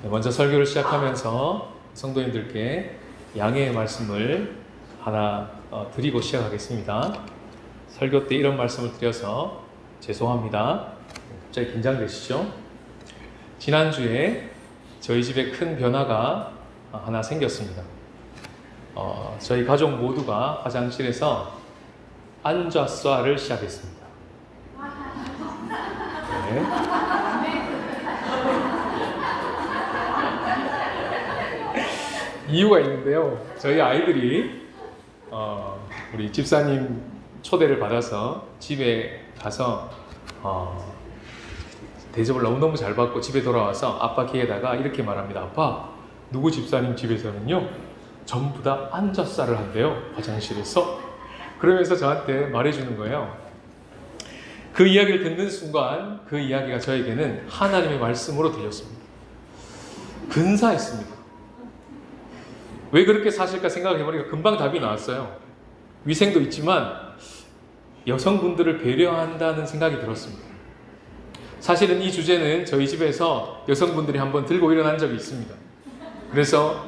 먼저 설교를 시작하면서 성도님들께 양해의 말씀을 하나 드리고 시작하겠습니다. 설교 때 이런 말씀을 드려서 죄송합니다. 갑자기 긴장되시죠? 지난주에 저희 집에 큰 변화가 하나 생겼습니다. 저희 가족 모두가 화장실에서 앉아쏴를 시작했습니다. 네. 이유가 있는데요. 저희 아이들이 우리 집사님 초대를 받아서 집에 가서 대접을 너무너무 잘 받고 집에 돌아와서 아빠 귀에다가 이렇게 말합니다. 아빠, 누구 집사님 집에서는요 전부 다 앉아싸를 한대요, 화장실에서. 그러면서 저한테 말해주는 거예요. 그 이야기를 듣는 순간 그 이야기가 저에게는 하나님의 말씀으로 들렸습니다. 근사했습니다. 왜 그렇게 사실까 생각해보니까 금방 답이 나왔어요. 위생도 있지만 여성분들을 배려한다는 생각이 들었습니다. 사실은 이 주제는 저희 집에서 여성분들이 한번 들고 일어난 적이 있습니다. 그래서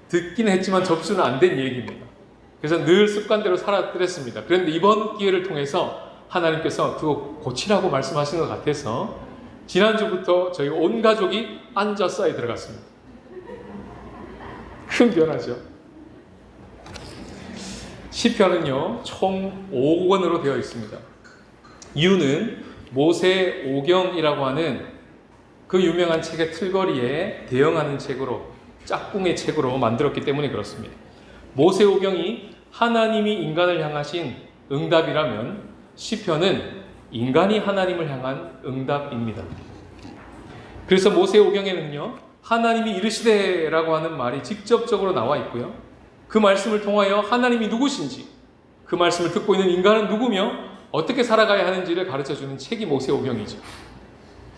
듣긴 했지만 접수는 안 된 얘기입니다. 그래서 늘 습관대로 살아드렸습니다. 그런데 이번 기회를 통해서 하나님께서 그거 고치라고 말씀하신 것 같아서 지난주부터 저희 온 가족이 앉아싸에 들어갔습니다. 큰 변화죠. 시편은요 총 5권으로 되어 있습니다. 이유는 모세오경이라고 하는 그 유명한 책의 틀거리에 대응하는 책으로, 짝꿍의 책으로 만들었기 때문에 그렇습니다. 모세오경이 하나님이 인간을 향하신 응답이라면 시편은 인간이 하나님을 향한 응답입니다. 그래서 모세오경에는요 하나님이 이르시되라고 하는 말이 직접적으로 나와 있고요. 그 말씀을 통하여 하나님이 누구신지, 그 말씀을 듣고 있는 인간은 누구며 어떻게 살아가야 하는지를 가르쳐주는 책이 모세오경이죠.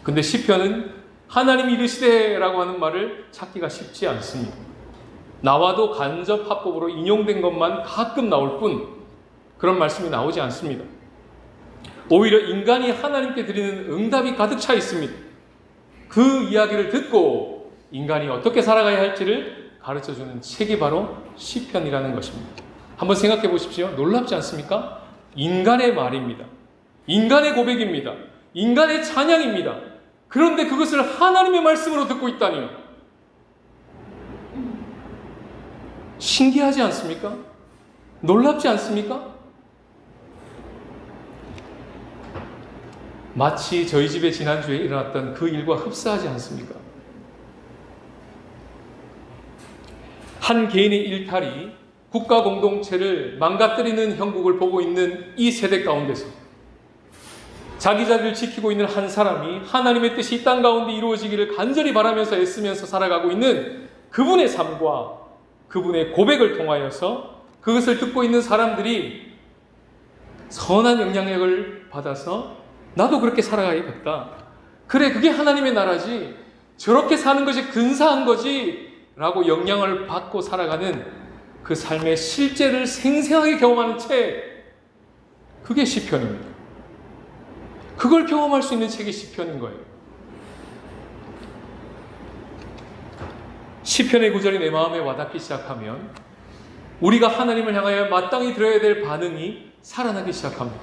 근데 시편은 하나님이 이르시되라고 하는 말을 찾기가 쉽지 않습니다. 나와도 간접 합법으로 인용된 것만 가끔 나올 뿐 그런 말씀이 나오지 않습니다. 오히려 인간이 하나님께 드리는 응답이 가득 차 있습니다. 그 이야기를 듣고 인간이 어떻게 살아가야 할지를 가르쳐주는 책이 바로 시편이라는 것입니다. 한번 생각해 보십시오. 놀랍지 않습니까? 인간의 말입니다. 인간의 고백입니다. 인간의 찬양입니다. 그런데 그것을 하나님의 말씀으로 듣고 있다니요. 신기하지 않습니까? 놀랍지 않습니까? 마치 저희 집에 지난주에 일어났던 그 일과 흡사하지 않습니까? 한 개인의 일탈이 국가 공동체를 망가뜨리는 형국을 보고 있는 이 세대 가운데서 자기 자리를 지키고 있는 한 사람이 하나님의 뜻이 이 땅 가운데 이루어지기를 간절히 바라면서 애쓰면서 살아가고 있는 그분의 삶과 그분의 고백을 통하여서 그것을 듣고 있는 사람들이 선한 영향력을 받아서 나도 그렇게 살아가야겠다. 그래, 그게 하나님의 나라지. 저렇게 사는 것이 근사한 거지. 라고 영향을 받고 살아가는 그 삶의 실제를 생생하게 경험하는 책, 그게 시편입니다. 그걸 경험할 수 있는 책이 시편인 거예요. 시편의 구절이 내 마음에 와닿기 시작하면 우리가 하나님을 향하여 마땅히 들어야 될 반응이 살아나기 시작합니다.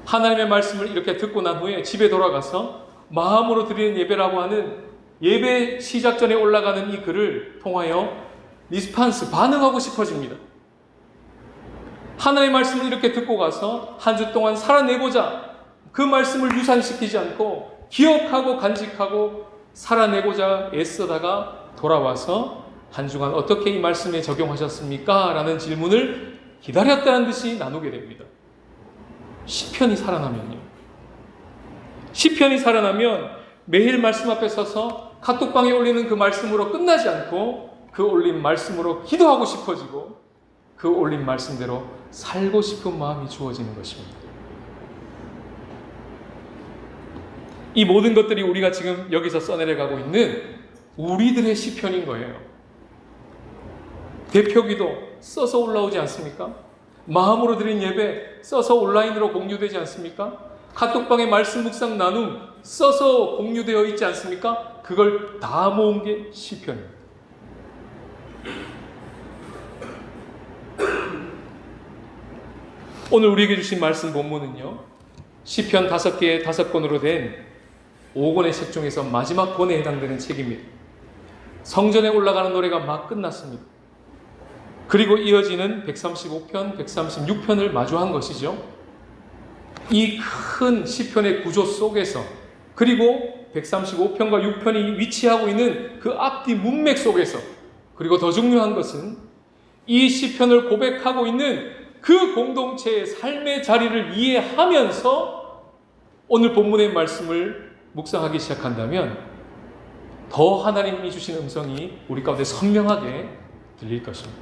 하나님의 말씀을 이렇게 듣고 난 후에 집에 돌아가서 마음으로 드리는 예배라고 하는 예배 시작 전에 올라가는 이 글을 통하여 리스판스, 반응하고 싶어집니다. 하나님의 말씀을 이렇게 듣고 가서 한 주 동안 살아내고자 그 말씀을 유산시키지 않고 기억하고 간직하고 살아내고자 애쓰다가 돌아와서 한 주간 어떻게 이 말씀에 적용하셨습니까? 라는 질문을 기다렸다는 듯이 나누게 됩니다. 시편이 살아나면요. 시편이 살아나면 매일 말씀 앞에 서서 카톡방에 올리는 그 말씀으로 끝나지 않고 그 올린 말씀으로 기도하고 싶어지고 그 올린 말씀대로 살고 싶은 마음이 주어지는 것입니다. 이 모든 것들이 우리가 지금 여기서 써내려가고 있는 우리들의 시편인 거예요. 대표기도 써서 올라오지 않습니까? 마음으로 드린 예배 써서 온라인으로 공유되지 않습니까? 카톡방에 말씀 묵상 나눔 써서 공유되어 있지 않습니까? 그걸 다 모은 게 시편입니다. 오늘 우리에게 주신 말씀 본문은요, 시편 5개의 5권으로 된 5권의 책 중에서 마지막 권에 해당되는 책입니다. 성전에 올라가는 노래가 막 끝났습니다. 그리고 이어지는 135편, 136편을 마주한 것이죠. 이 큰 시편의 구조 속에서, 그리고 135편과 6편이 위치하고 있는 그 앞뒤 문맥 속에서, 그리고 더 중요한 것은 이 시편을 고백하고 있는 그 공동체의 삶의 자리를 이해하면서 오늘 본문의 말씀을 묵상하기 시작한다면 더 하나님이 주신 음성이 우리 가운데 선명하게 들릴 것입니다.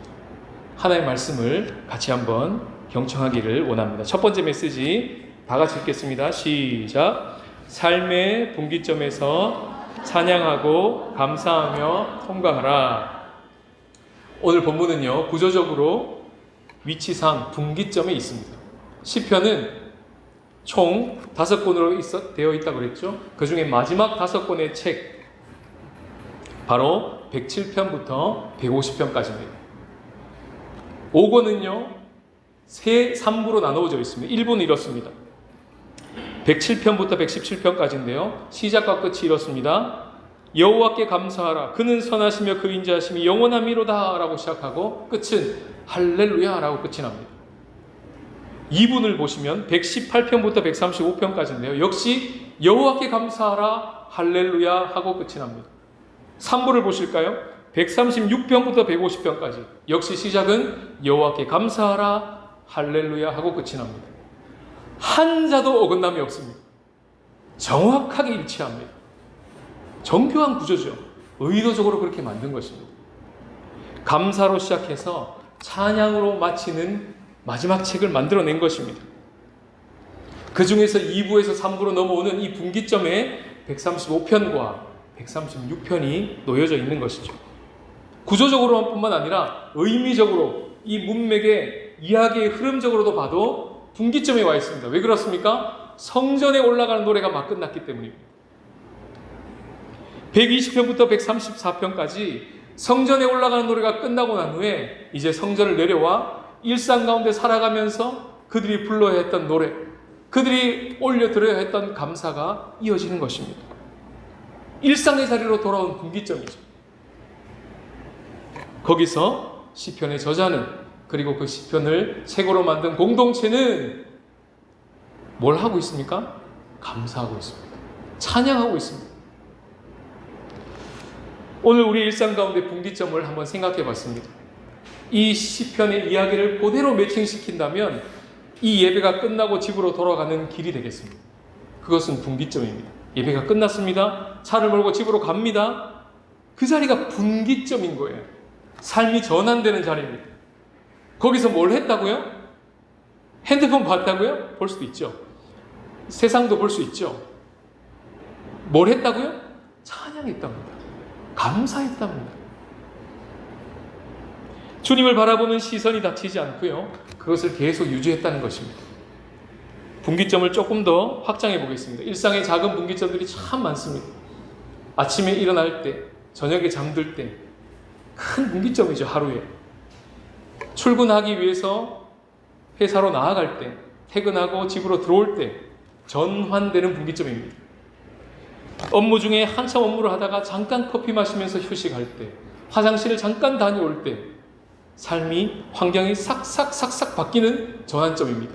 하나님의 말씀을 같이 한번 경청하기를 원합니다. 첫 번째 메시지 다 같이 읽겠습니다. 시작. 삶의 분기점에서 찬양하고 감사하며 통과하라. 오늘 본문은요, 구조적으로 위치상 분기점에 있습니다. 시편은 총 5권으로 되어 있다고 그랬죠. 그 중에 마지막 5권의 책, 바로 107편부터 150편까지입니다. 5권은요, 3부로 나누어져 있습니다. 1부는 이렇습니다. 107편부터 117편까지인데요. 시작과 끝이 이렇습니다. 여호와께 감사하라. 그는 선하시며 그 인자하심이 영원함이로다 라고 시작하고 끝은 할렐루야 라고 끝이 납니다. 2분을 보시면 118편부터 135편까지인데요. 역시 여호와께 감사하라 할렐루야 하고 끝이 납니다. 3부를 보실까요? 136편부터 150편까지 역시 시작은 여호와께 감사하라 할렐루야 하고 끝이 납니다. 한자도 어긋남이 없습니다. 정확하게 일치합니다. 정교한 구조죠. 의도적으로 그렇게 만든 것입니다. 감사로 시작해서 찬양으로 마치는 마지막 책을 만들어낸 것입니다. 그 중에서 2부에서 3부로 넘어오는 이 분기점에 135편과 136편이 놓여져 있는 것이죠. 구조적으로뿐만 아니라 의미적으로 이 문맥의 이야기의 흐름적으로도 봐도 분기점에 와 있습니다. 왜 그렇습니까? 성전에 올라가는 노래가 막 끝났기 때문입니다. 120편부터 134편까지 성전에 올라가는 노래가 끝나고 난 후에 이제 성전을 내려와 일상 가운데 살아가면서 그들이 불러야 했던 노래, 그들이 올려드려야 했던 감사가 이어지는 것입니다. 일상의 자리로 돌아온 분기점이죠. 거기서 시편의 저자는, 그리고 그 시편을 책으로 만든 공동체는 뭘 하고 있습니까? 감사하고 있습니다. 찬양하고 있습니다. 오늘 우리 일상 가운데 분기점을 한번 생각해 봤습니다. 이 시편의 이야기를 그대로 매칭시킨다면 이 예배가 끝나고 집으로 돌아가는 길이 되겠습니다. 그것은 분기점입니다. 예배가 끝났습니다. 차를 몰고 집으로 갑니다. 그 자리가 분기점인 거예요. 삶이 전환되는 자리입니다. 거기서 뭘 했다고요? 핸드폰 봤다고요? 볼 수도 있죠. 세상도 볼 수 있죠. 뭘 했다고요? 찬양했답니다. 감사했답니다. 주님을 바라보는 시선이 닫히지 않고요, 그것을 계속 유지했다는 것입니다. 분기점을 조금 더 확장해 보겠습니다. 일상의 작은 분기점들이 참 많습니다. 아침에 일어날 때, 저녁에 잠들 때, 큰 분기점이죠. 하루에 출근하기 위해서 회사로 나아갈 때, 퇴근하고 집으로 들어올 때 전환되는 분기점입니다. 업무 중에 한참 업무를 하다가 잠깐 커피 마시면서 휴식할 때, 화장실을 잠깐 다녀올 때 삶이, 환경이 싹싹 바뀌는 전환점입니다.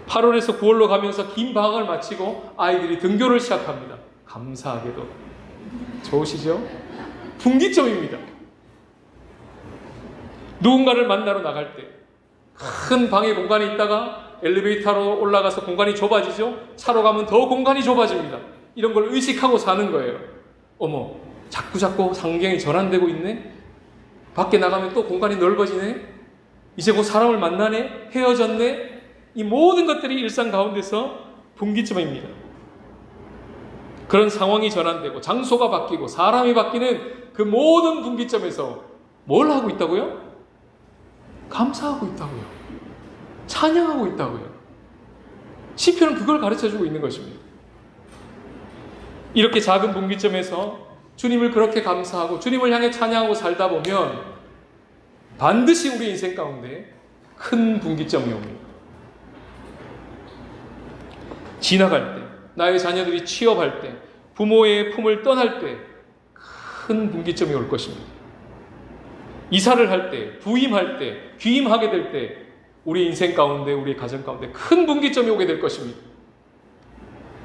8월에서 9월로 가면서 긴 방학을 마치고 아이들이 등교를 시작합니다. 감사하게도. 좋으시죠? 분기점입니다. 누군가를 만나러 나갈 때 큰 방의 공간에 있다가 엘리베이터로 올라가서 공간이 좁아지죠? 차로 가면 더 공간이 좁아집니다. 이런 걸 의식하고 사는 거예요. 어머, 자꾸 상경이 전환되고 있네? 밖에 나가면 또 공간이 넓어지네? 이제 곧 사람을 만나네? 헤어졌네? 이 모든 것들이 일상 가운데서 분기점입니다. 그런 상황이 전환되고 장소가 바뀌고 사람이 바뀌는 그 모든 분기점에서 뭘 하고 있다고요? 감사하고 있다고요. 찬양하고 있다고요. 시편은 그걸 가르쳐주고 있는 것입니다. 이렇게 작은 분기점에서 주님을 그렇게 감사하고 주님을 향해 찬양하고 살다 보면 반드시 우리 인생 가운데 큰 분기점이 옵니다. 지나갈 때, 나의 자녀들이 취업할 때, 부모의 품을 떠날 때 큰 분기점이 올 것입니다. 이사를 할 때, 부임할 때, 귀임하게 될 때 우리 인생 가운데, 우리 가정 가운데 큰 분기점이 오게 될 것입니다.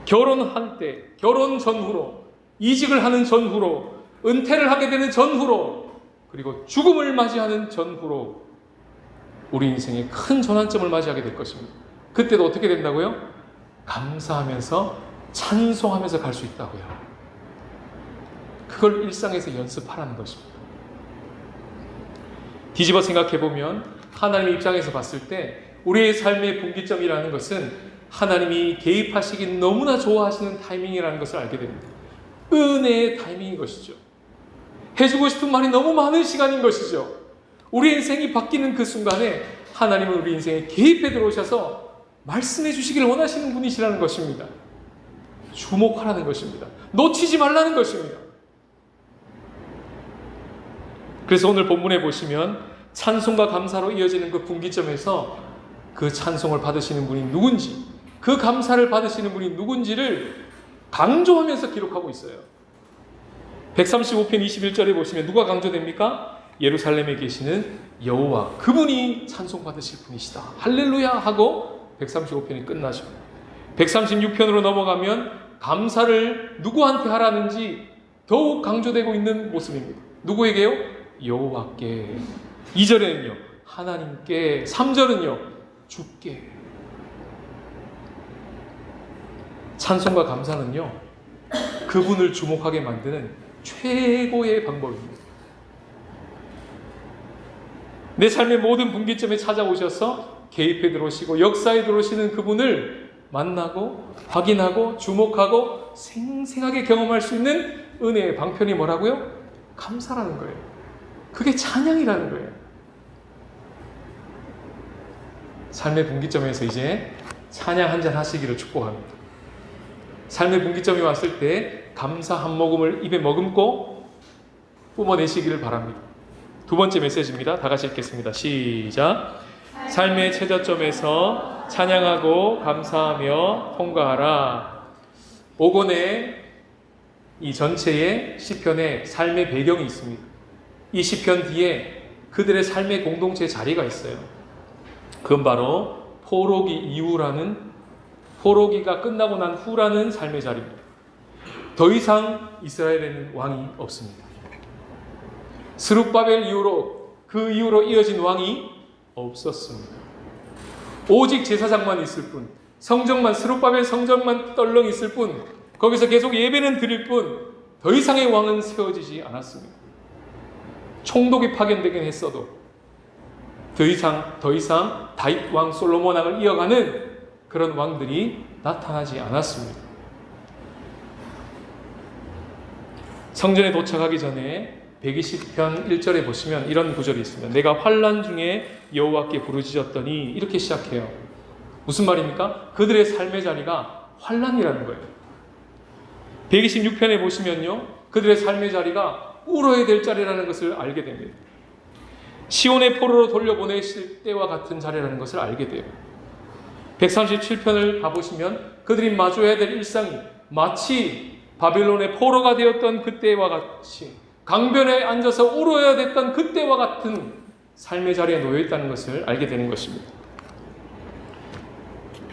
결혼할 때, 결혼 전후로, 이직을 하는 전후로, 은퇴를 하게 되는 전후로, 그리고 죽음을 맞이하는 전후로 우리 인생에 큰 전환점을 맞이하게 될 것입니다. 그때도 어떻게 된다고요? 감사하면서 찬송하면서 갈 수 있다고요. 그걸 일상에서 연습하라는 것입니다. 뒤집어 생각해보면 하나님의 입장에서 봤을 때 우리의 삶의 분기점이라는 것은 하나님이 개입하시기 너무나 좋아하시는 타이밍이라는 것을 알게 됩니다. 은혜의 타이밍인 것이죠. 해주고 싶은 말이 너무 많은 시간인 것이죠. 우리 인생이 바뀌는 그 순간에 하나님은 우리 인생에 개입해 들어오셔서 말씀해 주시기를 원하시는 분이시라는 것입니다. 주목하라는 것입니다. 놓치지 말라는 것입니다. 그래서 오늘 본문에 보시면 찬송과 감사로 이어지는 그 분기점에서 그 찬송을 받으시는 분이 누군지, 그 감사를 받으시는 분이 누군지를 강조하면서 기록하고 있어요. 135편 21절에 보시면 누가 강조됩니까? 예루살렘에 계시는 여호와, 그분이 찬송 받으실 분이시다. 할렐루야 하고 135편이 끝나죠. 136편으로 넘어가면 감사를 누구한테 하라는지 더욱 강조되고 있는 모습입니다. 누구에게요? 여호와께. 2절에는요 하나님께, 3절은요 주께. 찬송과 감사는요 그분을 주목하게 만드는 최고의 방법입니다. 내 삶의 모든 분기점에 찾아오셔서 개입해 들어오시고 역사에 들어오시는 그분을 만나고 확인하고 주목하고 생생하게 경험할 수 있는 은혜의 방편이 뭐라고요? 감사라는 거예요. 그게 찬양이라는 거예요. 삶의 분기점에서 이제 찬양 한잔 하시기를 축복합니다. 삶의 분기점이 왔을 때 감사 한 모금을 입에 머금고 뿜어내시기를 바랍니다. 두 번째 메시지입니다. 다 같이 읽겠습니다. 시작. 삶의 최저점에서 찬양하고 감사하며 통과하라. 5권의 이 전체의 시편에 삶의 배경이 있습니다. 이 시편 뒤에 그들의 삶의 공동체의 자리가 있어요. 그건 바로 포로기 이후라는, 포로기가 끝나고 난 후라는 삶의 자리입니다. 더 이상 이스라엘에는 왕이 없습니다. 스룹바벨 이후로, 그 이후로 이어진 왕이 없었습니다. 오직 제사장만 있을 뿐, 성전만, 스룹바벨 성전만 떨렁 있을 뿐, 거기서 계속 예배는 드릴 뿐, 더 이상의 왕은 세워지지 않았습니다. 총독이 파견되긴 했어도 더 이상 다윗 왕, 솔로몬 왕을 이어가는 그런 왕들이 나타나지 않았습니다. 성전에 도착하기 전에 120편 1절에 보시면 이런 구절이 있습니다. 내가 환난 중에 여호와께 부르짖었더니, 이렇게 시작해요. 무슨 말입니까? 그들의 삶의 자리가 환난이라는 거예요. 126편에 보시면요, 그들의 삶의 자리가 울어야 될 자리라는 것을 알게 됩니다. 시온의 포로로 돌려보내실 때와 같은 자리라는 것을 알게 돼요. 137편을 가보시면 그들이 마주해야 될 일상이 마치 바벨론의 포로가 되었던 그때와 같이, 강변에 앉아서 울어야 됐던 그때와 같은 삶의 자리에 놓여 있다는 것을 알게 되는 것입니다.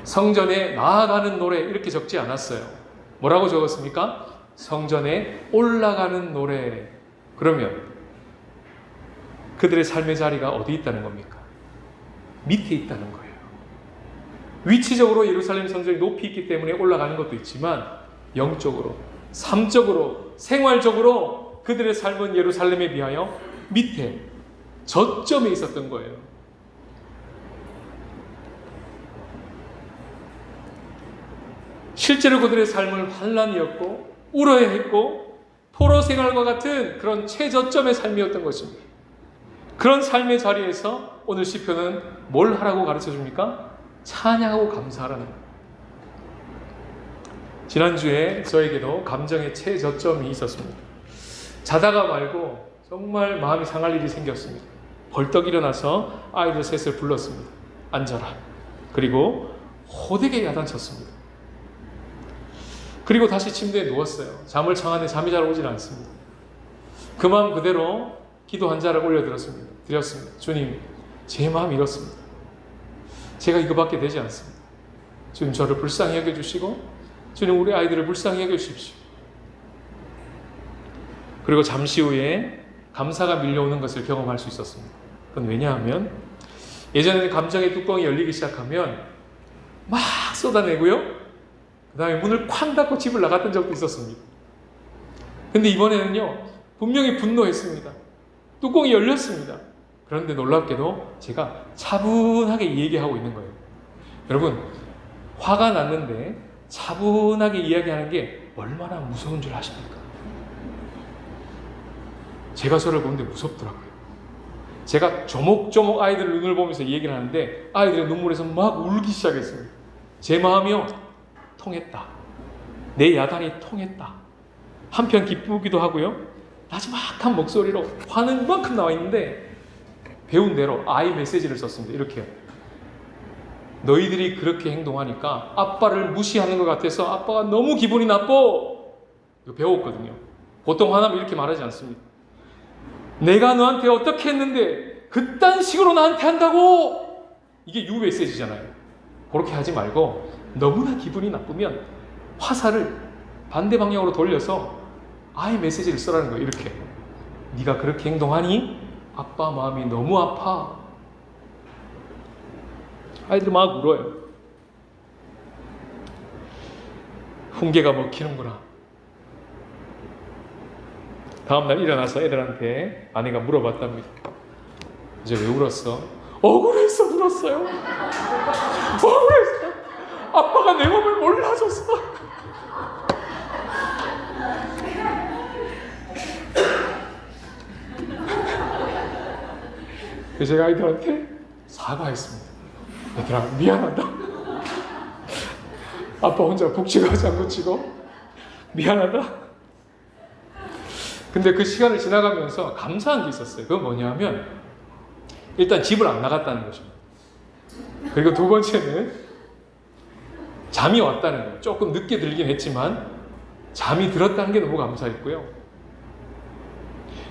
성전에 나아가는 노래 이렇게 적지 않았어요. 뭐라고 적었습니까? 성전에 올라가는 노래. 그러면 그들의 삶의 자리가 어디 있다는 겁니까? 밑에 있다는 거예요. 위치적으로 예루살렘 성전이 높이 있기 때문에 올라가는 것도 있지만 영적으로, 삶적으로, 생활적으로 그들의 삶은 예루살렘에 비하여 밑에 저점에 있었던 거예요. 실제로 그들의 삶은 환난이었고 울어야 했고 포로 생활과 같은 그런 최저점의 삶이었던 것입니다. 그런 삶의 자리에서 오늘 시편은 뭘 하라고 가르쳐 줍니까? 찬양하고 감사하라는 거예요. 지난주에 저에게도 감정의 최저점이 있었습니다. 자다가 말고 정말 마음이 상할 일이 생겼습니다. 벌떡 일어나서 아이들 셋을 불렀습니다. 앉아라. 그리고 호되게 야단쳤습니다. 그리고 다시 침대에 누웠어요. 잠을 청하는데 잠이 잘 오질 않습니다. 그 마음 그대로 기도 한 자락 올려드렸습니다. 주님, 제 마음이 이렇습니다. 제가 이거밖에 되지 않습니다. 주님, 저를 불쌍히 여겨주시고 주님, 우리 아이들을 불쌍히 여겨주십시오. 그리고 잠시 후에 감사가 밀려오는 것을 경험할 수 있었습니다. 그건 왜냐하면 예전에는 감정의 뚜껑이 열리기 시작하면 막 쏟아내고요. 그 다음에 문을 쾅 닫고 집을 나갔던 적도 있었습니다. 근데 이번에는요, 분명히 분노했습니다. 뚜껑이 열렸습니다. 그런데 놀랍게도 제가 차분하게 얘기하고 있는 거예요. 여러분, 화가 났는데 차분하게 이야기하는 게 얼마나 무서운 줄 아십니까? 제가 저를 보는데 무섭더라고요. 제가 조목조목 아이들 눈을 보면서 얘기를 하는데 아이들의 눈물에서 막 울기 시작했습니다. 제 마음이요, 통했다. 내 야단이 통했다. 한편 기쁘기도 하고요. 나지막한 목소리로 화는 이만큼 나와 있는데 배운 대로 아이 메시지를 썼습니다. 이렇게요. 너희들이 그렇게 행동하니까 아빠를 무시하는 것 같아서 아빠가 너무 기분이 나빠. 이거 배웠거든요. 보통 화나면 이렇게 말하지 않습니다. 내가 너한테 어떻게 했는데 그딴 식으로 나한테 한다고. 이게 유 메시지잖아요. 그렇게 하지 말고 너무나 기분이 나쁘면 화살을 반대 방향으로 돌려서 아이 메시지를 쓰라는 거예요. 이렇게. 네가 그렇게 행동하니 아빠 마음이 너무 아파. 아이들이 막 울어요. 훈계가 먹히는구나. 다음날 일어나서 애들한테 아내가 물어봤답니다. 이제 왜 울었어? 억울해서 울었어요. 억울해서. 아빠가 내 몸을 몰라줬어. 제가 아이들한테 사과했습니다. 얘들아, 미안하다. 아빠 혼자 북치고 장구치고 미안하다. 근데 그 시간을 지나가면서 감사한 게 있었어요. 그건 뭐냐면 일단 집을 안 나갔다는 것입니다. 그리고 두 번째는 잠이 왔다는 거예요. 조금 늦게 들긴 했지만 잠이 들었다는 게 너무 감사했고요.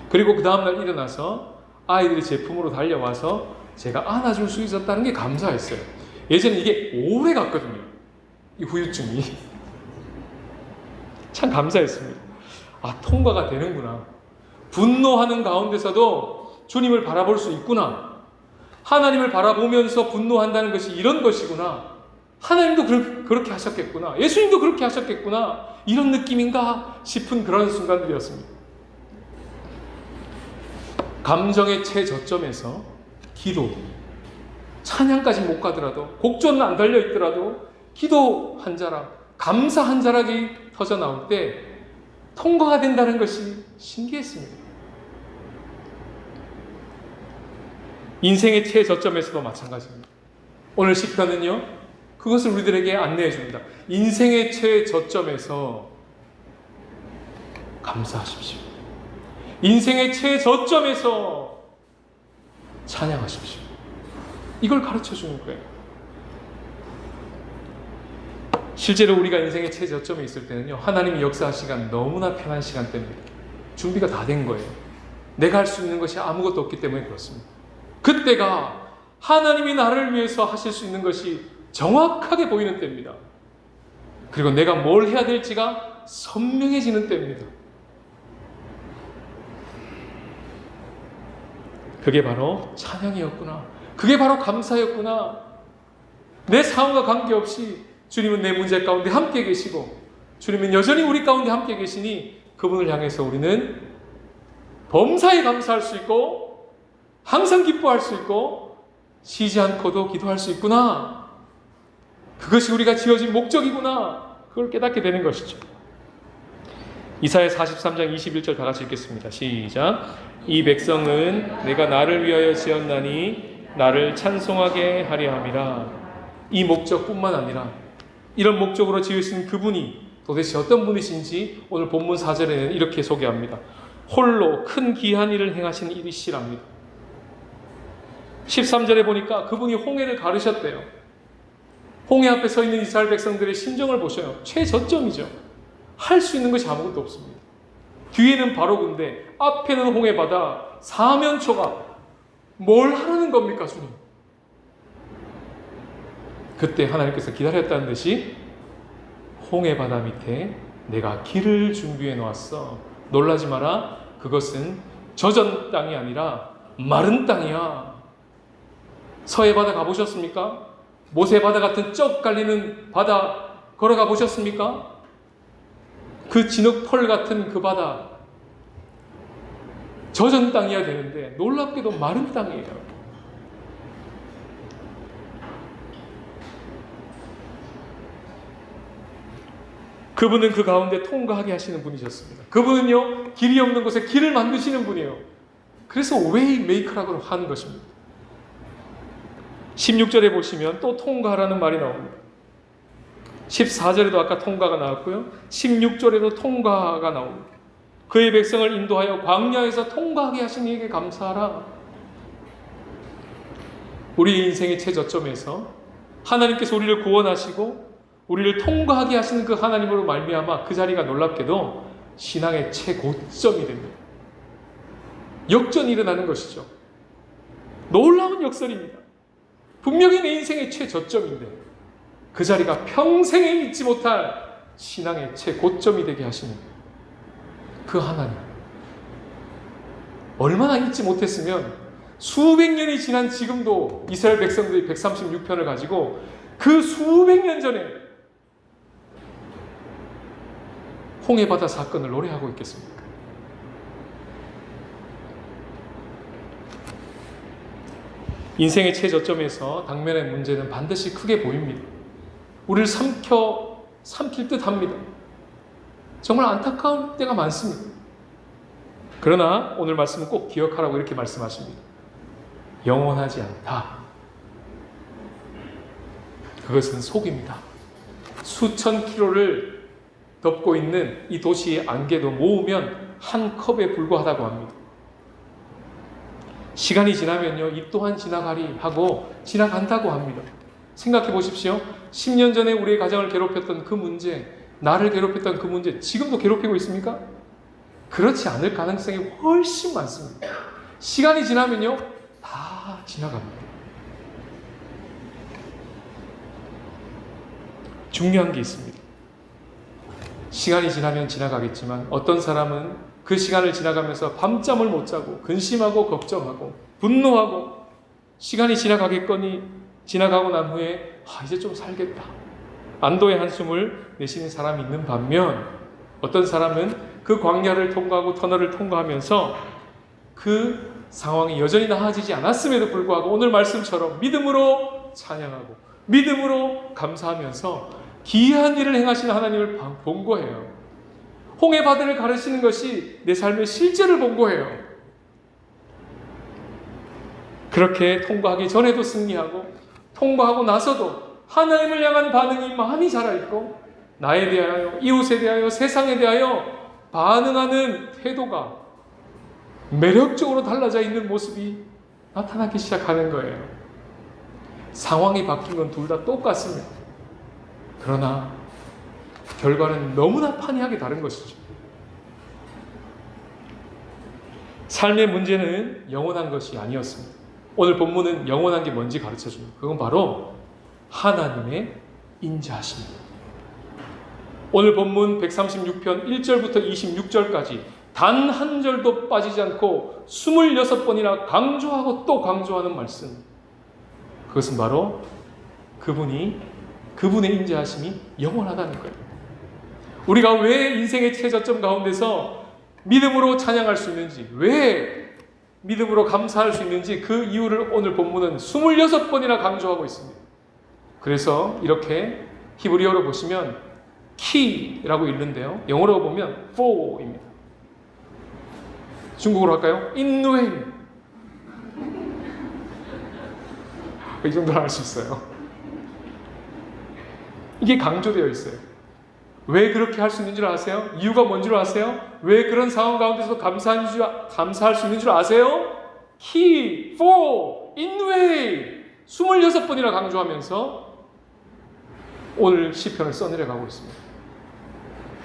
그리고 그 다음날 일어나서 아이들이 제 품으로 달려와서 제가 안아줄 수 있었다는 게 감사했어요. 예전에 이게 오래 갔거든요. 이 후유증이. 참 감사했습니다. 아, 통과가 되는구나. 분노하는 가운데서도 주님을 바라볼 수 있구나. 하나님을 바라보면서 분노한다는 것이 이런 것이구나. 하나님도 그렇게 하셨겠구나. 예수님도 그렇게 하셨겠구나. 이런 느낌인가 싶은 그런 순간들이었습니다. 감정의 최저점에서 기도, 찬양까지 못 가더라도, 곡조는 안 달려 있더라도 기도 한 자락, 감사 한 자락이 터져 나올 때 통과가 된다는 것이 신기했습니다. 인생의 최저점에서도 마찬가지입니다. 오늘 시편은요, 그것을 우리들에게 안내해 줍니다. 인생의 최저점에서 감사하십시오. 인생의 최저점에서 찬양하십시오. 이걸 가르쳐 주는 거예요. 실제로 우리가 인생의 최저점에 있을 때는요, 하나님이 역사할 시간 너무나 편한 시간대입니다. 준비가 다 된 거예요. 내가 할 수 있는 것이 아무것도 없기 때문에 그렇습니다. 그때가 하나님이 나를 위해서 하실 수 있는 것이 정확하게 보이는 때입니다. 그리고 내가 뭘 해야 될지가 선명해지는 때입니다. 그게 바로 찬양이었구나. 그게 바로 감사였구나. 내 상황과 관계없이 주님은 내 문제 가운데 함께 계시고 주님은 여전히 우리 가운데 함께 계시니 그분을 향해서 우리는 범사에 감사할 수 있고 항상 기뻐할 수 있고 쉬지 않고도 기도할 수 있구나. 그것이 우리가 지어진 목적이구나. 그걸 깨닫게 되는 것이죠. 이사야 43장 21절 다 같이 읽겠습니다. 시작. 이 백성은 내가 나를 위하여 지었나니 나를 찬송하게 하려 함이라. 이 목적뿐만 아니라 이런 목적으로 지으신 그분이 도대체 어떤 분이신지 오늘 본문 4절에는 이렇게 소개합니다. 홀로 큰 기한 일을 행하신 이시랍니다. 13절에 보니까 그분이 홍해를 가르셨대요. 홍해 앞에 서 있는 이스라엘 백성들의 심정을 보셔요. 최저점이죠. 할 수 있는 것이 아무것도 없습니다. 뒤에는 바로 군대, 앞에는 홍해 바다, 사면초가 뭘 하라는 겁니까, 주님? 그때 하나님께서 기다렸다는 듯이 홍해 바다 밑에 내가 길을 준비해 놓았어. 놀라지 마라. 그것은 젖은 땅이 아니라 마른 땅이야. 서해 바다 가보셨습니까? 모세 바다 같은 쩍 갈리는 바다 걸어가 보셨습니까? 그 진흙펄 같은 그 바다 젖은 땅이어야 되는데 놀랍게도 마른 땅이에요. 그분은 그 가운데 통과하게 하시는 분이셨습니다. 그분은요, 길이 없는 곳에 길을 만드시는 분이에요. 그래서 웨이 메이커라고 하는 것입니다. 16절에 보시면 또 통과하라는 말이 나옵니다. 14절에도 아까 통과가 나왔고요. 16절에도 통과가 나옵니다. 그의 백성을 인도하여 광야에서 통과하게 하신 이에게 감사하라. 우리 인생의 최저점에서 하나님께서 우리를 구원하시고 우리를 통과하게 하시는 그 하나님으로 말미암아 그 자리가 놀랍게도 신앙의 최고점이 됩니다. 역전이 일어나는 것이죠. 놀라운 역설입니다. 분명히 내 인생의 최저점인데 그 자리가 평생에 잊지 못할 신앙의 최고점이 되게 하시는 그 하나님. 얼마나 잊지 못했으면 수백 년이 지난 지금도 이스라엘 백성들이 136편을 가지고 그 수백 년 전에 홍해바다 사건을 노래하고 있겠습니까? 인생의 최저점에서 당면의 문제는 반드시 크게 보입니다. 우리를 삼킬 듯 합니다. 정말 안타까운 때가 많습니다. 그러나 오늘 말씀은 꼭 기억하라고 이렇게 말씀하십니다. 영원하지 않다. 그것은 속입니다. 수천 킬로를 덮고 있는 이 도시의 안개도 모으면 한 컵에 불과하다고 합니다. 시간이 지나면요, 이 또한 지나가리 하고 지나간다고 합니다. 생각해 보십시오. 10년 전에 우리의 가정을 괴롭혔던 그 문제, 나를 괴롭혔던 그 문제, 지금도 괴롭히고 있습니까? 그렇지 않을 가능성이 훨씬 많습니다. 시간이 지나면요, 다 지나갑니다. 중요한 게 있습니다. 시간이 지나면 지나가겠지만 어떤 사람은 그 시간을 지나가면서 밤잠을 못 자고 근심하고 걱정하고 분노하고 시간이 지나가겠거니 지나가고 난 후에 이제 좀 살겠다. 안도의 한숨을 내쉬는 사람이 있는 반면 어떤 사람은 그 광야를 통과하고 터널을 통과하면서 그 상황이 여전히 나아지지 않았음에도 불구하고 오늘 말씀처럼 믿음으로 찬양하고 믿음으로 감사하면서 기이한 일을 행하시는 하나님을 본 거예요. 홍해 바다를 가르치는 것이 내 삶의 실제를 본 거예요. 그렇게 통과하기 전에도 승리하고 통과하고 나서도 하나님을 향한 반응이 많이 자라있고 나에 대하여, 이웃에 대하여, 세상에 대하여 반응하는 태도가 매력적으로 달라져 있는 모습이 나타나기 시작하는 거예요. 상황이 바뀐 건 둘 다 똑같습니다. 그러나 결과는 너무나 판이하게 다른 것이죠. 삶의 문제는 영원한 것이 아니었습니다. 오늘 본문은 영원한 게 뭔지 가르쳐줍니다. 그건 바로 하나님의 인자하심입니다. 오늘 본문 136편 1절부터 26절까지 단 한 절도 빠지지 않고 26번이나 강조하고 또 강조하는 말씀. 그것은 바로 그분의 인자하심이 영원하다는 거예요. 우리가 왜 인생의 최저점 가운데서 믿음으로 찬양할 수 있는지, 왜 믿음으로 감사할 수 있는지 그 이유를 오늘 본문은 26번이나 강조하고 있습니다. 그래서 이렇게 히브리어로 보시면 키라고 읽는데요. 영어로 보면 for입니다. 중국어로 할까요? 인누엔. 이 정도는 알 수 있어요. 이게 강조되어 있어요. 왜 그렇게 할 수 있는 줄 아세요? 이유가 뭔 줄 아세요? 왜 그런 상황 가운데서 감사할 수 있는 줄 아세요? He, for, in way 26번이나 강조하면서 오늘 시편을 써내려가고 있습니다.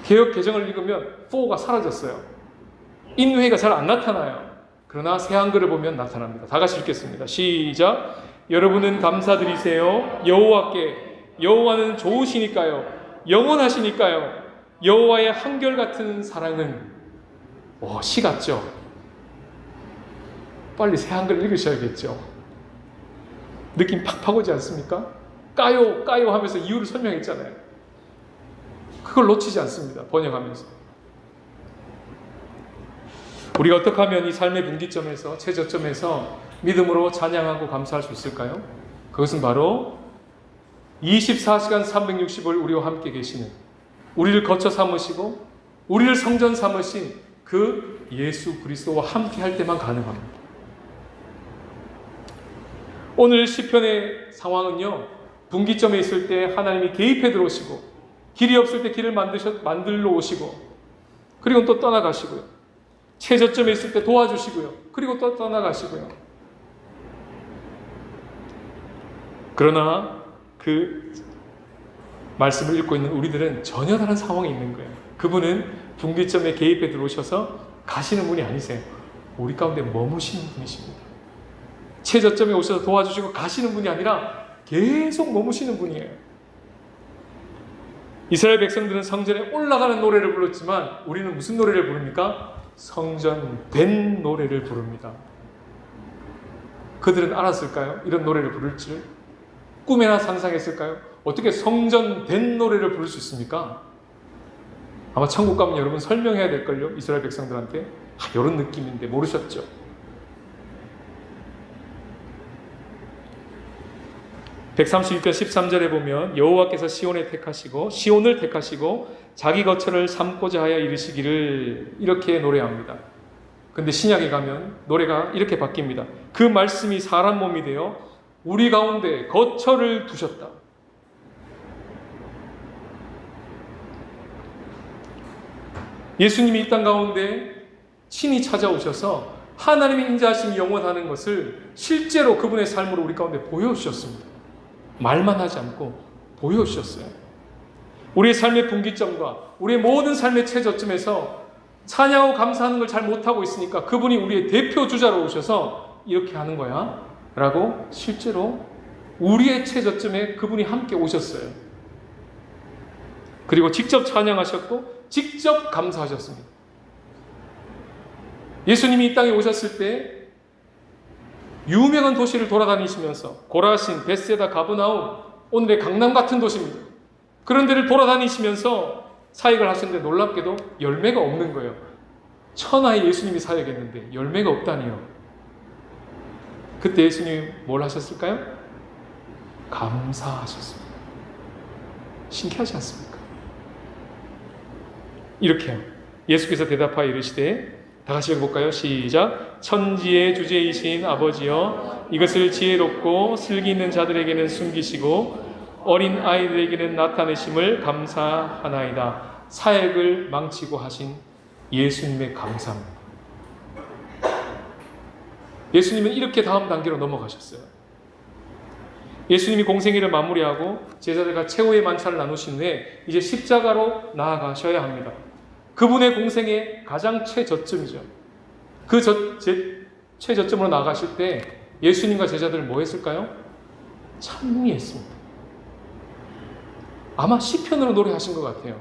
개역 개정을 읽으면 for가 사라졌어요. in way가 잘 안 나타나요. 그러나 새 한글을 보면 나타납니다. 다 같이 읽겠습니다. 시작. 여러분은 감사드리세요. 여호와께. 여호와는 좋으시니까요. 영원하시니까요. 여호와의 한결같은 사랑은 시 같죠? 빨리 새 한글 읽으셔야겠죠? 느낌 팍팍 오지 않습니까? 까요 하면서 이유를 설명했잖아요. 그걸 놓치지 않습니다. 번역하면서. 우리가 어떻게 하면 이 삶의 분기점에서, 최저점에서 믿음으로 찬양하고 감사할 수 있을까요? 그것은 바로 24시간 360일 우리와 함께 계시는, 우리를 거처 삼으시고 우리를 성전 삼으신 그 예수 그리스도와 함께 할 때만 가능합니다. 오늘 시편의 상황은요, 분기점에 있을 때 하나님이 개입해 들어오시고, 길이 없을 때 길을 만들러 오시고, 그리고 또 떠나가시고요. 최저점에 있을 때 도와주시고요. 그리고 또 떠나가시고요. 그러나 그 말씀을 읽고 있는 우리들은 전혀 다른 상황에 있는 거예요. 그분은 분기점에 개입해 들어오셔서 가시는 분이 아니세요. 우리 가운데 머무시는 분이십니다. 최저점에 오셔서 도와주시고 가시는 분이 아니라 계속 머무시는 분이에요. 이스라엘 백성들은 성전에 올라가는 노래를 불렀지만 우리는 무슨 노래를 부릅니까? 성전된 노래를 부릅니다. 그들은 알았을까요? 이런 노래를 부를 줄? 꿈에나 상상했을까요? 어떻게 성전된 노래를 부를 수 있습니까? 아마 천국 가면 여러분 설명해야 될걸요? 이스라엘 백성들한테. 이런 느낌인데 모르셨죠? (132편) 13절에 보면 여호와께서 시온을 택하시고 자기 거처를 삼고자 하여 이르시기를, 이렇게 노래합니다. 근데 신약에 가면 노래가 이렇게 바뀝니다. 그 말씀이 사람 몸이 되어 우리 가운데 거처를 두셨다. 예수님이 이 땅 가운데 친히 찾아오셔서 하나님의 인자하심이 영원하는 것을 실제로 그분의 삶으로 우리 가운데 보여주셨습니다. 말만 하지 않고 보여주셨어요. 우리의 삶의 분기점과 우리의 모든 삶의 최저점에서 찬양하고 감사하는 걸 잘 못하고 있으니까 그분이 우리의 대표 주자로 오셔서 이렇게 하는 거야 라고 실제로 우리의 최저점에 그분이 함께 오셨어요. 그리고 직접 찬양하셨고 직접 감사하셨습니다. 예수님이 이 땅에 오셨을 때 유명한 도시를 돌아다니시면서, 고라신, 벳세다, 가브나움, 오늘의 강남 같은 도시입니다. 그런 데를 돌아다니시면서 사역을 하셨는데 놀랍게도 열매가 없는 거예요. 천하의 예수님이 사역했는데 열매가 없다니요. 그때 예수님이 뭘 하셨을까요? 감사하셨습니다. 신기하지 않습니까? 이렇게요. 예수께서 대답하여 이르시되, 다 같이 읽어볼까요? 시작. 천지의 주제이신 아버지여, 이것을 지혜롭고 슬기 있는 자들에게는 숨기시고 어린 아이들에게는 나타내심을 감사하나이다. 사역을 망치고 하신 예수님의 감사입니다. 예수님은 이렇게 다음 단계로 넘어가셨어요. 예수님이 공생애를 마무리하고 제자들과 최후의 만찬을 나누신 후에 이제 십자가로 나아가셔야 합니다. 그분의 공생의 가장 최저점이죠. 그 최저점으로 나아가실 때 예수님과 제자들은 뭐 했을까요? 찬미했습니다. 아마 시편으로 노래하신 것 같아요.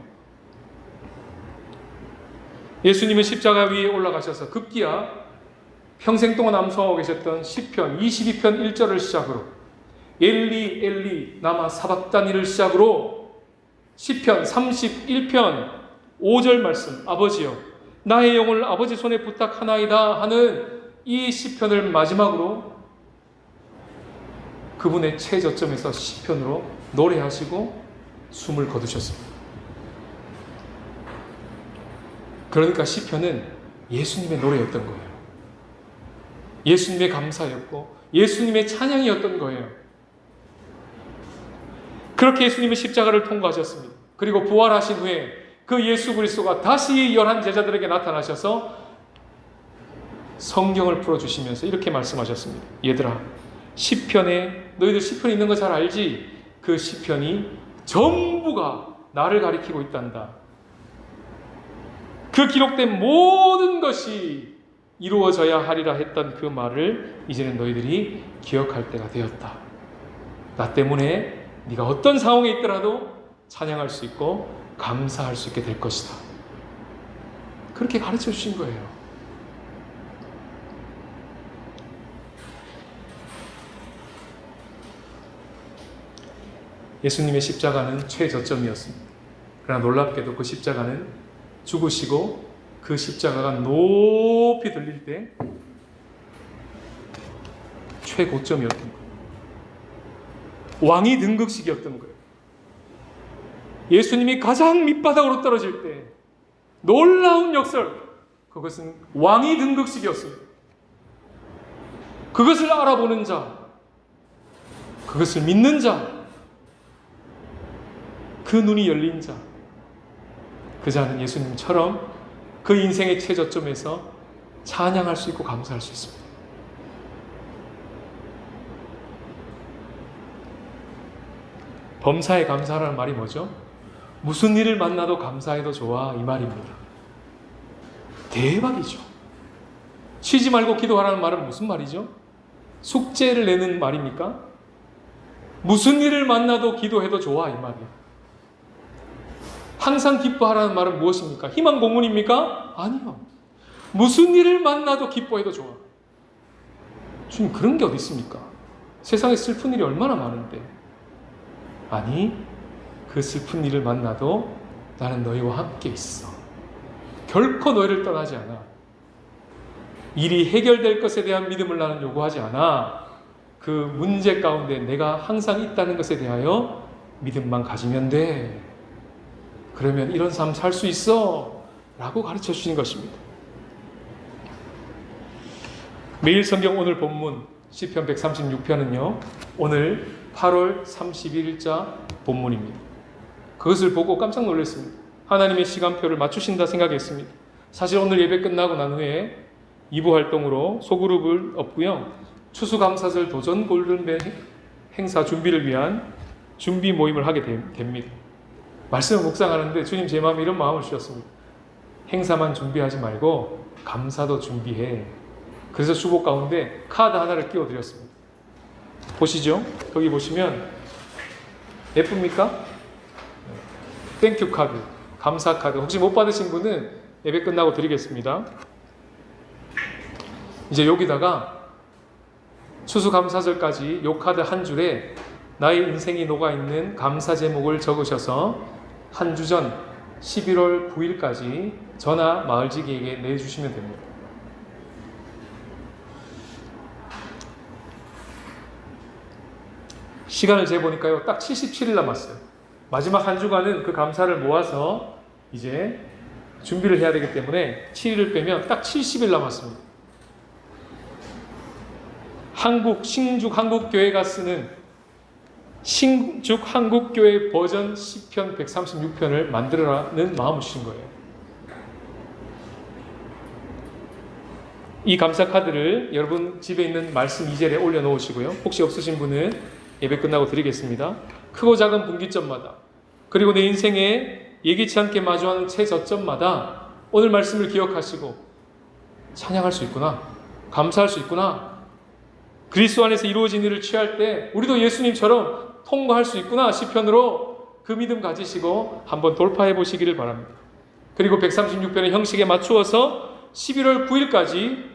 예수님은 십자가 위에 올라가셔서 급기야 평생 동안 암송하고 계셨던 시편 22편 1절을 시작으로 엘리 엘리 나마 사박다니를 시작으로 시편 31편 5절 말씀, 아버지여 나의 영혼을 아버지 손에 부탁하나이다 하는 이 시편을 마지막으로 그분의 최저점에서 시편으로 노래하시고 숨을 거두셨습니다. 그러니까 시편은 예수님의 노래였던 거예요. 예수님의 감사였고 예수님의 찬양이었던 거예요. 그렇게 예수님은 십자가를 통과하셨습니다. 그리고 부활하신 후에 그 예수 그리스도가 다시 11 제자들에게 나타나셔서 성경을 풀어주시면서 이렇게 말씀하셨습니다. 얘들아, 시편에 너희들 시편이 있는 거 잘 알지? 그 시편이 전부가 나를 가리키고 있단다. 그 기록된 모든 것이 이루어져야 하리라 했던 그 말을 이제는 너희들이 기억할 때가 되었다. 나 때문에 네가 어떤 상황에 있더라도 찬양할 수 있고 감사할 수 있게 될 것이다. 그렇게 가르쳐 주신 거예요. 예수님의 십자가는 최저점이었습니다. 그러나 놀랍게도 그 십자가는 죽으시고 그 십자가가 높이 들릴 때 최고점이었던 거예요. 왕이 등극식이었던 거예요. 예수님이 가장 밑바닥으로 떨어질 때 놀라운 역설, 그것은 왕이 등극식이었습니다. 그것을 알아보는 자, 그것을 믿는 자, 그 눈이 열린 자, 그 자는 예수님처럼 그 인생의 최저점에서 찬양할 수 있고 감사할 수 있습니다. 범사에 감사하라는 말이 뭐죠? 무슨 일을 만나도 감사해도 좋아, 이 말입니다. 대박이죠. 쉬지 말고 기도하라는 말은 무슨 말이죠? 숙제를 내는 말입니까? 무슨 일을 만나도 기도해도 좋아, 이 말이에요. 항상 기뻐하라는 말은 무엇입니까? 희망 고문입니까? 아니요. 무슨 일을 만나도 기뻐해도 좋아. 주님, 그런 게 어디 있습니까? 세상에 슬픈 일이 얼마나 많은데. 아니, 그 슬픈 일을 만나도 나는 너희와 함께 있어. 결코 너희를 떠나지 않아. 일이 해결될 것에 대한 믿음을 나는 요구하지 않아. 그 문제 가운데 내가 항상 있다는 것에 대하여 믿음만 가지면 돼. 그러면 이런 삶 살 수 있어 라고 가르쳐 주시는 것입니다. 매일 성경 오늘 본문 시편 136편은요 오늘 8월 31일자 본문입니다. 그것을 보고 깜짝 놀랐습니다. 하나님의 시간표를 맞추신다 생각했습니다. 사실 오늘 예배 끝나고 난 후에 2부 활동으로 소그룹을 엎고요 추수감사절 도전 골든벨 행사 준비를 위한 준비 모임을 하게 됩니다. 말씀을 묵상하는데 주님 제 마음에 이런 마음을 주셨습니다. 행사만 준비하지 말고 감사도 준비해. 그래서 주복 가운데 카드 하나를 끼워드렸습니다. 보시죠. 거기 보시면 예쁩니까? 땡큐 카드, 감사 카드. 혹시 못 받으신 분은 예배 끝나고 드리겠습니다. 이제 여기다가 추수감사절까지 요 카드 한 줄에 나의 인생이 녹아있는 감사 제목을 적으셔서 한 주 전 11월 9일까지 전화 마을지기에게 내주시면 됩니다. 시간을 재보니까요 딱 77일 남았어요. 마지막 한 주간은 그 감사를 모아서 이제 준비를 해야 되기 때문에 7일을 빼면 딱 70일 남았습니다. 신죽 한국교회가 쓰는 신죽 한국교회 버전 시편 136편을 만들어라는 마음을 주신 거예요. 이 감사 카드를 여러분 집에 있는 말씀 2절에 올려놓으시고요. 혹시 없으신 분은 예배 끝나고 드리겠습니다. 크고 작은 분기점마다 그리고 내 인생에 예기치 않게 마주하는 최저점마다 오늘 말씀을 기억하시고 찬양할 수 있구나, 감사할 수 있구나, 그리스도 안에서 이루어진 일을 취할 때 우리도 예수님처럼 통과할 수 있구나 시편으로 그 믿음 가지시고 한번 돌파해 보시기를 바랍니다. 그리고 136편의 형식에 맞추어서 11월 9일까지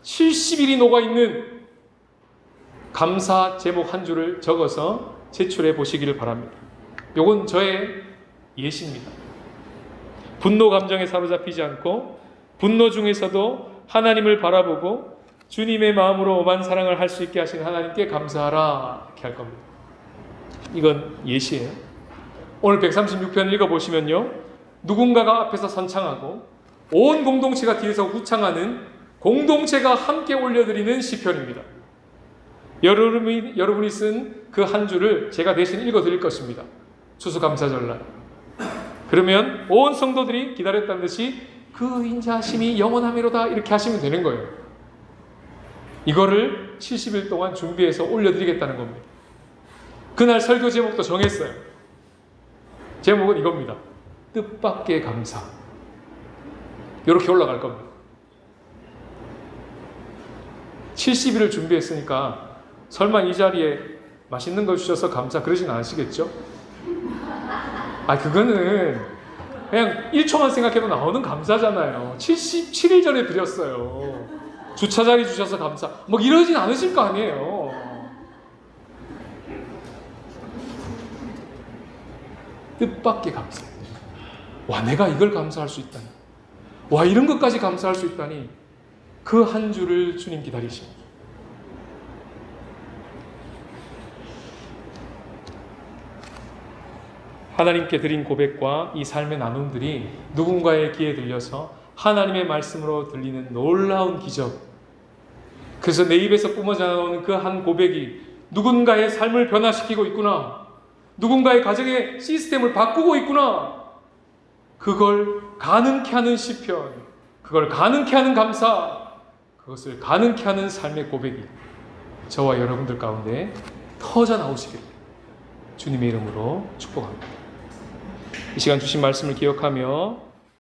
70일이 녹아있는 감사 제목 한 줄을 적어서 제출해 보시기를 바랍니다. 요건 저의 예시입니다. 분노 감정에 사로잡히지 않고 분노 중에서도 하나님을 바라보고 주님의 마음으로 오만 사랑을 할 수 있게 하신 하나님께 감사하라 이렇게 할 겁니다. 이건 예시예요. 오늘 136편 읽어보시면요 누군가가 앞에서 선창하고 온 공동체가 뒤에서 후창하는 공동체가 함께 올려드리는 시편입니다. 여러분이 쓴 그 한 줄을 제가 대신 읽어드릴 것입니다. 추수감사절날 그러면 온 성도들이 기다렸다는 듯이 그 인자하심이 영원하미로다 이렇게 하시면 되는 거예요. 이거를 70일 동안 준비해서 올려드리겠다는 겁니다. 그날 설교 제목도 정했어요. 제목은 이겁니다. 뜻밖의 감사. 이렇게 올라갈 겁니다. 70일을 준비했으니까 설마 이 자리에 맛있는 걸 주셔서 감사 그러진 않으시겠죠? 그거는 그냥 1초만 생각해도 나오는 감사잖아요. 77일 전에 드렸어요. 주차자리 주셔서 감사. 뭐 이러진 않으실 거 아니에요. 뜻밖의 감사. 와, 내가 이걸 감사할 수 있다니. 와, 이런 것까지 감사할 수 있다니. 그 한 주를 주님 기다리십니다. 하나님께 드린 고백과 이 삶의 나눔들이 누군가의 귀에 들려서 하나님의 말씀으로 들리는 놀라운 기적. 그래서 내 입에서 뿜어져 나오는 그 한 고백이 누군가의 삶을 변화시키고 있구나. 누군가의 가정의 시스템을 바꾸고 있구나. 그걸 가능케 하는 시편, 그걸 가능케 하는 감사, 그것을 가능케 하는 삶의 고백이 저와 여러분들 가운데 터져 나오시길 주님의 이름으로 축복합니다. 이 시간 주신 말씀을 기억하며